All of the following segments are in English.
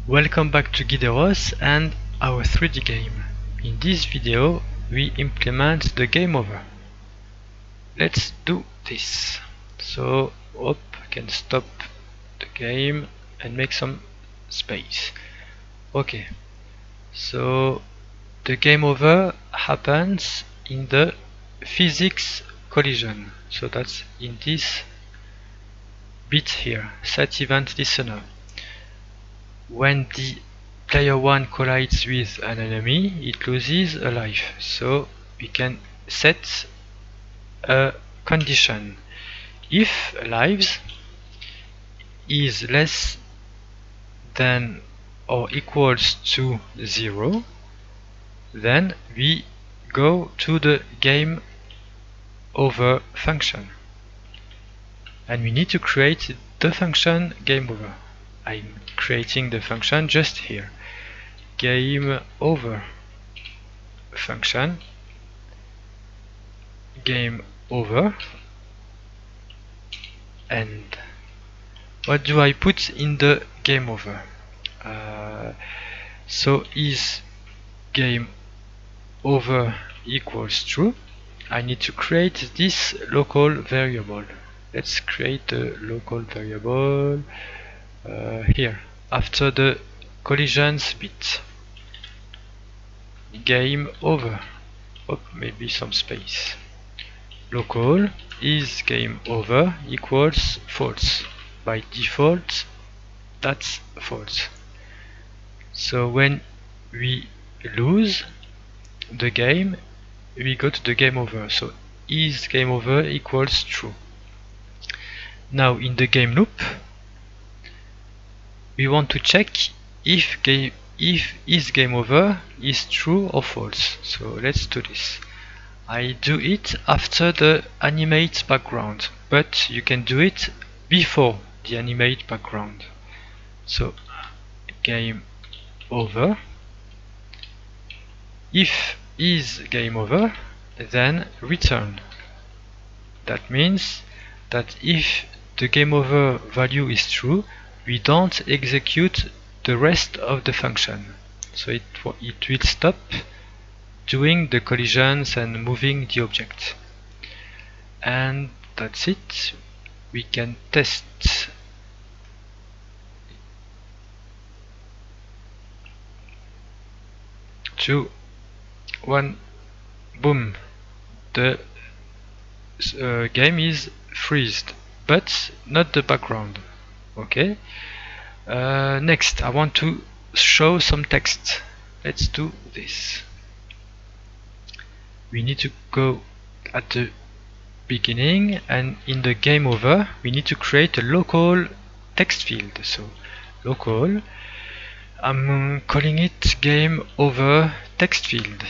Welcome back to Gideros and our 3D game. In this video we implement the game over. Let's do this. So I can stop the game and make some space. Okay, so the game over happens in the physics collision. So that's in this bit here, set event listener. When the player 1 collides with an enemy, it loses a life. So we can set a condition. If lives is less than or equals to 0, then we go to the game over function. And we need to create the function game over. I'm creating the function just here. Game over function. Game over. And what do I put in the game over? So is game over equals true. I need to create this local variable. Let's create a local variable here after the collisions bit. Game over. Maybe some space. Local is game over equals false. By default, that's false. So when we lose the game, we go to the game over. So is game over equals true. Now in the game loop, we want to check if is game over is true or false. So let's do this. I do it after the animate background, but you can do it before the animate background. So game over. If is game over, then return. That means that if the game over value is true, we don't execute the rest of the function. So it will stop doing the collisions and moving the object. And that's it. We can test. 2, 1, boom. The game is freezed, but not the background. Okay. Next, I want to show some text. Let's do this. We need to go at the beginning, and in the game over we need to create a local text field. So local, I'm calling it game over text field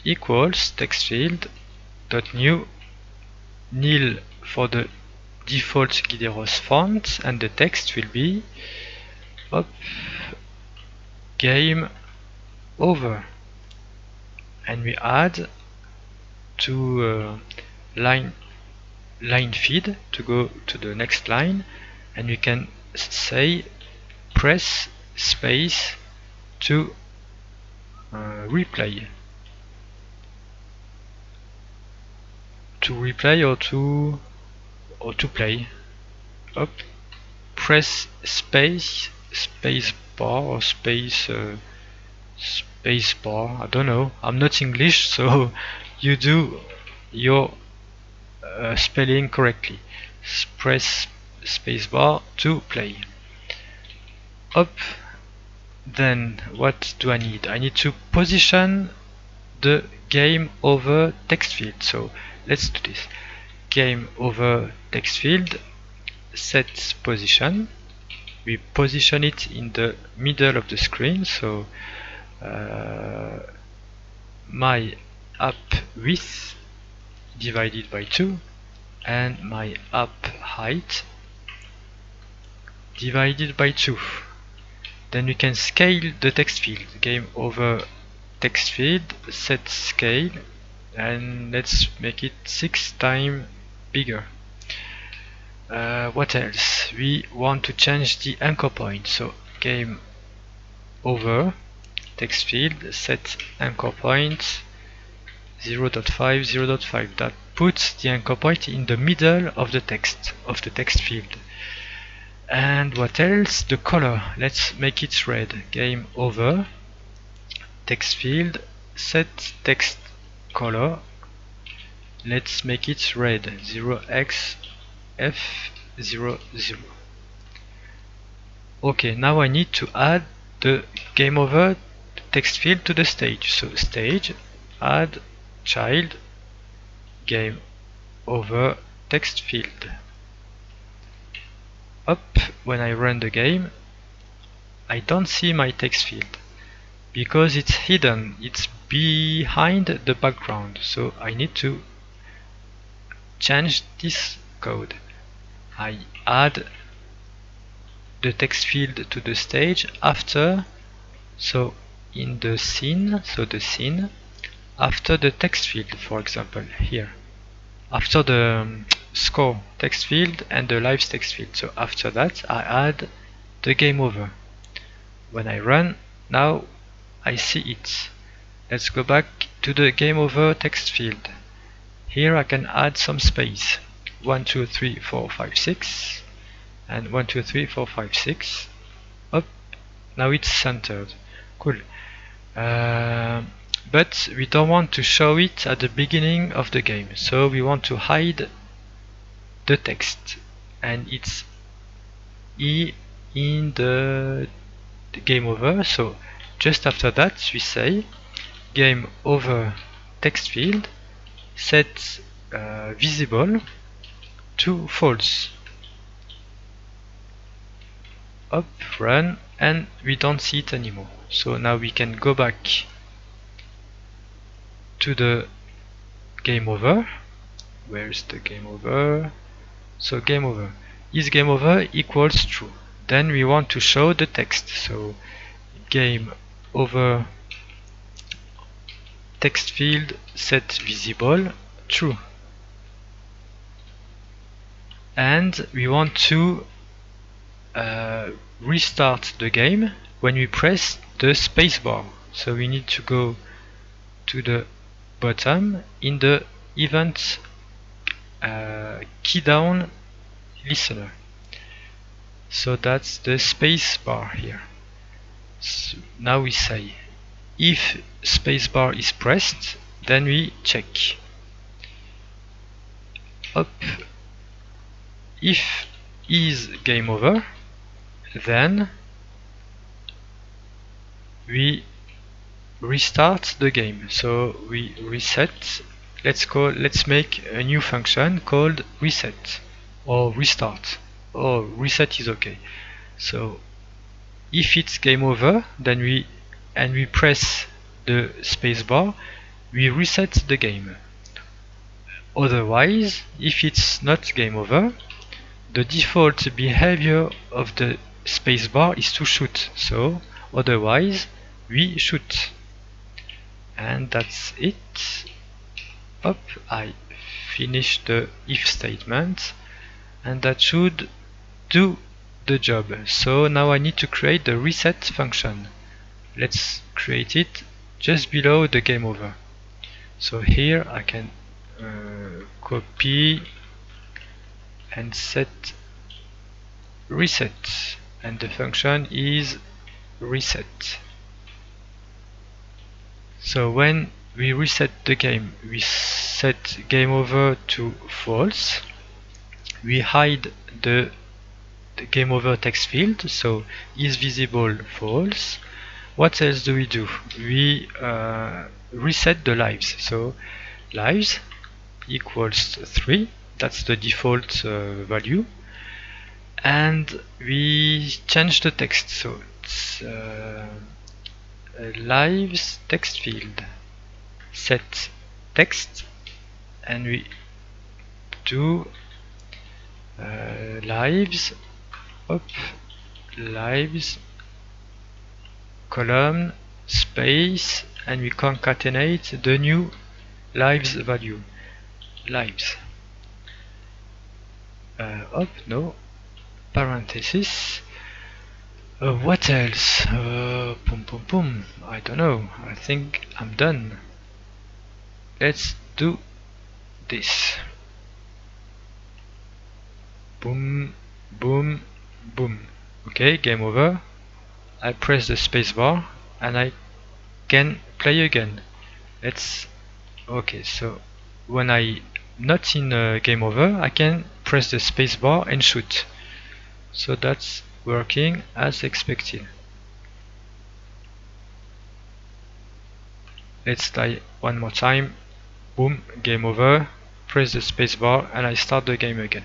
equals text field dot new nil for the default Gideros font, and the text will be game over, and we add to line feed to go to the next line, and we can say press space to replay or to play. Press space bar or space bar. I don't know, I'm not English, so you do your spelling correctly. Press space bar to play. Then what do I need? I need to position the game over text field. So let's do this. Game over text field, set position. We position it in the middle of the screen. So my app width divided by 2 and my app height divided by 2. Then we can scale the text field. Game over text field, set scale, and let's make it 6 times bigger. What else? We want to change the anchor point. So game over text field set anchor point 0.5 0.5. That puts the anchor point in the middle of the text field. And what else? The color, let's make it red. Game over text field set text color, let's make it red, 0xF00. Okay, now I need to add the game over text field to the stage. So stage, add child game over text field. Up, when I run the game, I don't see my text field because it's hidden, it's behind the background. So I need to change this code. I add the text field to the stage after, so in the scene, after the text field, for example here, after the score text field and the lives text field. So after that I add the game over. When I run, now I see it. Let's go back to the game over text field. Here I can add some space, 1 2 3 4 5 6 and 1 2 3 4 5 6. Up, now it's centered. Cool. But we don't want to show it at the beginning of the game, so we want to hide the text, and it's in the game over. So just after that we say game over text field set visible to false. Up, run, and we don't see it anymore. So now we can go back to the game over. Where's the game over? So game over is game over equals true. Then we want to show the text. So game over text field set visible true. And we want to restart the game when we press the spacebar. So we need to go to the bottom in the event key down listener. So that's the spacebar here. So now we say if spacebar is pressed, then we check. Up, if is game over, then we restart the game. So we reset. Let's make a new function called reset or restart. Or reset is okay. So if it's game over, then we press the spacebar, we reset the game. Otherwise, if it's not game over, the default behavior of the spacebar is to shoot. So otherwise we shoot. And that's it. Up, I finish the if statement, and that should do the job. So now I need to create the reset function. Let's create it just below the game over. So here I can copy and set reset, and the function is reset. So when we reset the game, we set game over to false. We hide the game over text field, so is visible false. What else do? We reset the lives. So lives equals 3, that's the default value, and we change the text. So it's lives text field set text, and we do lives up lives column space, and we concatenate the new lives value. Lives up, no, parenthesis, What else? Boom, boom, boom. I don't know. I think I'm done. Let's do this. Boom, boom, boom. Okay, game over. I press the spacebar and I can play again. Let's. Okay, so when I not in game over, I can press the spacebar and shoot. So that's working as expected. Let's try one more time. Boom, game over. Press the spacebar and I start the game again.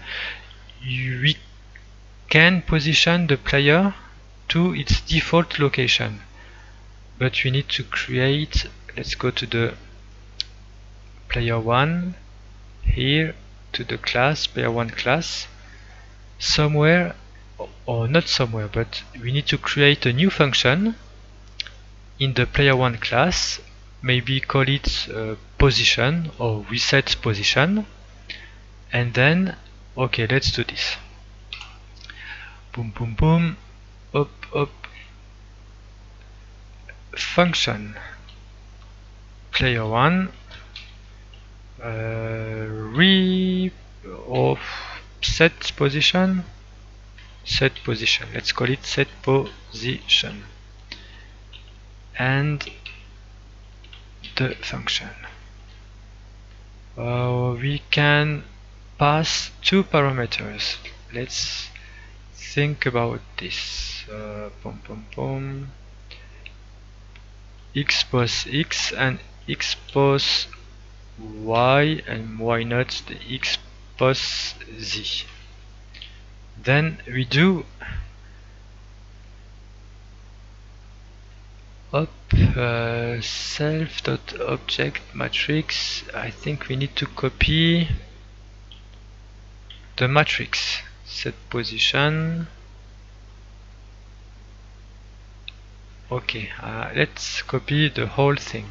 We can position the player to its default location, but we need to create. Let's go to the player 1 here, to the class, player 1 class, somewhere, or not somewhere, but we need to create a new function in the player 1 class, maybe call it position or reset position, and then okay, let's do this. Boom, boom, boom, up, up, function player 1 re of set position, let's call it set position, and the function. We can pass two parameters. Let's think about this. Boom, boom, boom. X pos x and x pos y, and why not the x pos z. Then we do up self.object matrix. I think we need to copy the matrix set position. Okay, let's copy the whole thing.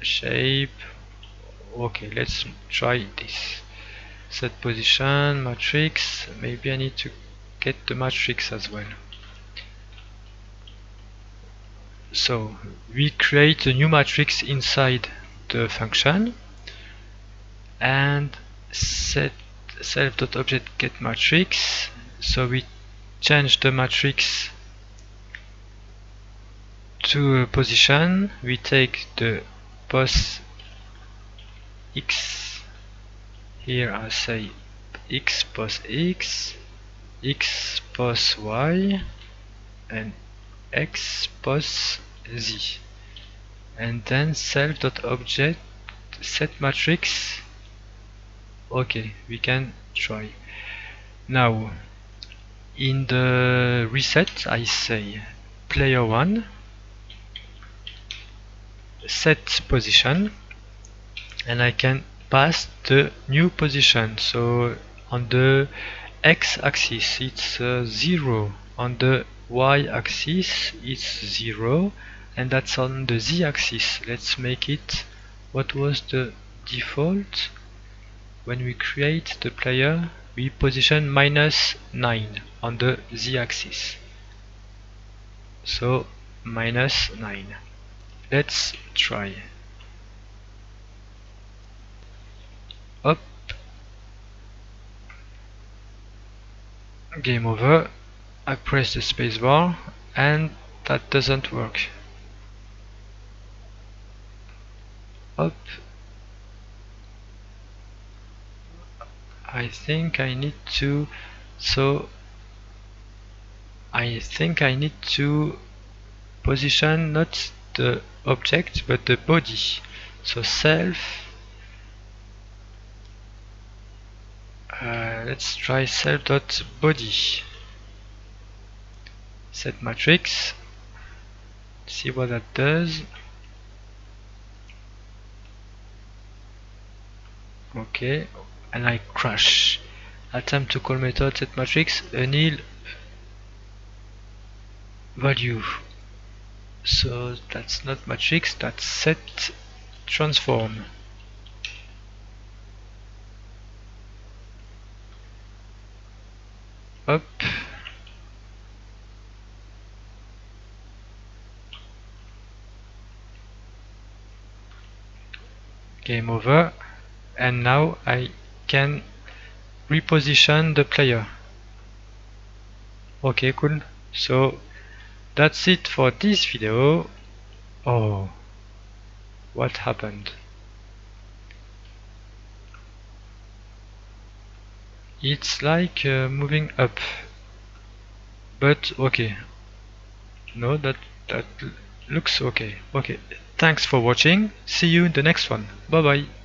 Shape. Okay, let's try this. Set position matrix. Maybe I need to get the matrix as well. So we create a new matrix inside the function and set self.object get matrix. So we change the matrix to a position. We take the pos x, here I say x pos x, x pos y, and x pos z, and then self.object set matrix. Okay, we can try. Now in the reset I say player 1 set position, and I can pass the new position. So on the x-axis it's 0, on the y-axis it's 0, and that's on the z-axis. Let's make it what was the default when we create the player. We position -9 on the z-axis, so -9. Let's try. Up, game over. I press the spacebar and that doesn't work. Up, I think I need to, position not the object but the body. So self, let's try self.body set matrix, see what that does. Okay, and I crash. Attempt to call method set matrix a nil value. So that's not matrix, that's set transform. Up, game over, and now I can reposition the player. Okay, cool. So that's it for this video. Oh, what happened? It's like moving up, but okay. No, that looks okay. Okay, thanks for watching. See you in the next one. Bye bye.